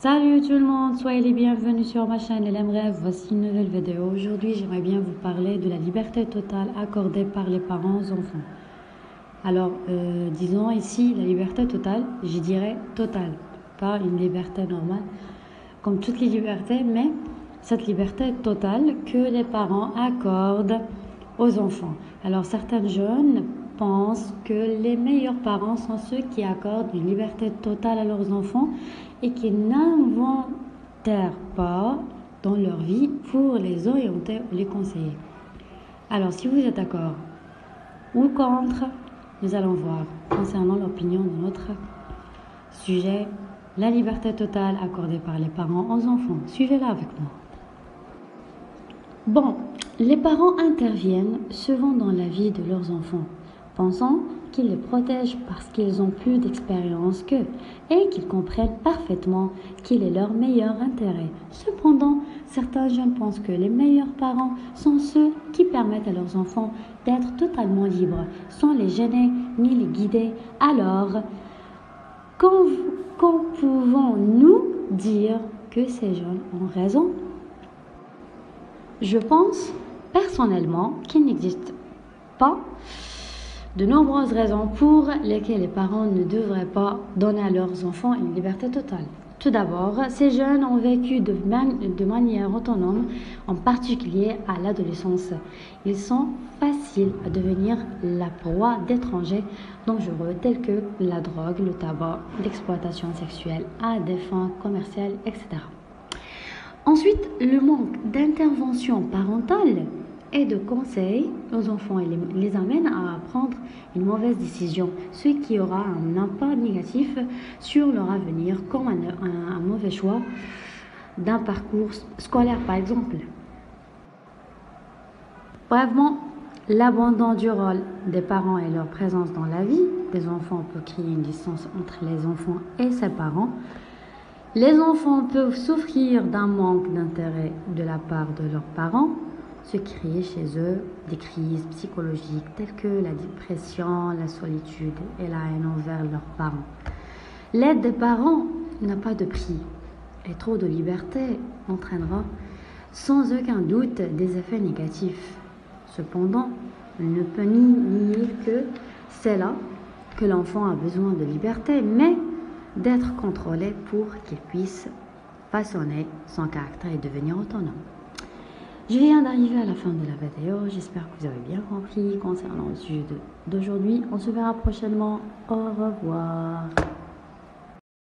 Salut tout le monde, soyez les bienvenus sur ma chaîne LM Rêve. Voici une nouvelle vidéo. Aujourd'hui, j'aimerais bien vous parler de la liberté totale accordée par les parents aux enfants. Alors, disons ici la liberté totale, je dirais totale, pas une liberté normale, comme toutes les libertés, mais cette liberté totale que les parents accordent aux enfants. Alors, certains jeunes pensent que les meilleurs parents sont ceux qui accordent une liberté totale à leurs enfants et qui n'inventèrent pas dans leur vie pour les orienter ou les conseiller. Alors, si vous êtes d'accord ou contre, nous allons voir concernant l'opinion de notre sujet, la liberté totale accordée par les parents aux enfants. Suivez-la avec moi. Bon, les parents interviennent souvent dans la vie de leurs enfants, pensant qu'ils les protègent parce qu'ils ont plus d'expérience qu'eux et qu'ils comprennent parfaitement quel est leur meilleur intérêt. Cependant, certains jeunes pensent que les meilleurs parents sont ceux qui permettent à leurs enfants d'être totalement libres, sans les gêner ni les guider. Alors, quand pouvons-nous dire que ces jeunes ont raison? Je pense personnellement qu'il n'existe pas de nombreuses raisons pour lesquelles les parents ne devraient pas donner à leurs enfants une liberté totale. Tout d'abord, ces jeunes ont vécu de manière autonome, en particulier à l'adolescence. Ils sont faciles à devenir la proie d'étrangers dangereux tels que la drogue, le tabac, l'exploitation sexuelle à des fins commerciales, etc. Ensuite, le manque d'intervention parentale et de conseils aux enfants les amène à prendre une mauvaise décision, ce qui aura un impact négatif sur leur avenir, comme un mauvais choix d'un parcours scolaire par exemple. Brèvement, l'abandon du rôle des parents et leur présence dans la vie des enfants peut créer une distance entre les enfants et ses parents. Les enfants peuvent souffrir d'un manque d'intérêt de la part de leurs parents, ce qui crée chez eux des crises psychologiques telles que la dépression, la solitude et la haine envers leurs parents. L'aide des parents n'a pas de prix et trop de liberté entraînera sans aucun doute des effets négatifs. Cependant, on ne peut ni nier que c'est là que l'enfant a besoin de liberté, mais d'être contrôlé pour qu'il puisse façonner son caractère et devenir autonome. Je viens d'arriver à la fin de la vidéo, j'espère que vous avez bien compris concernant le sujet d'aujourd'hui. On se verra prochainement, au revoir.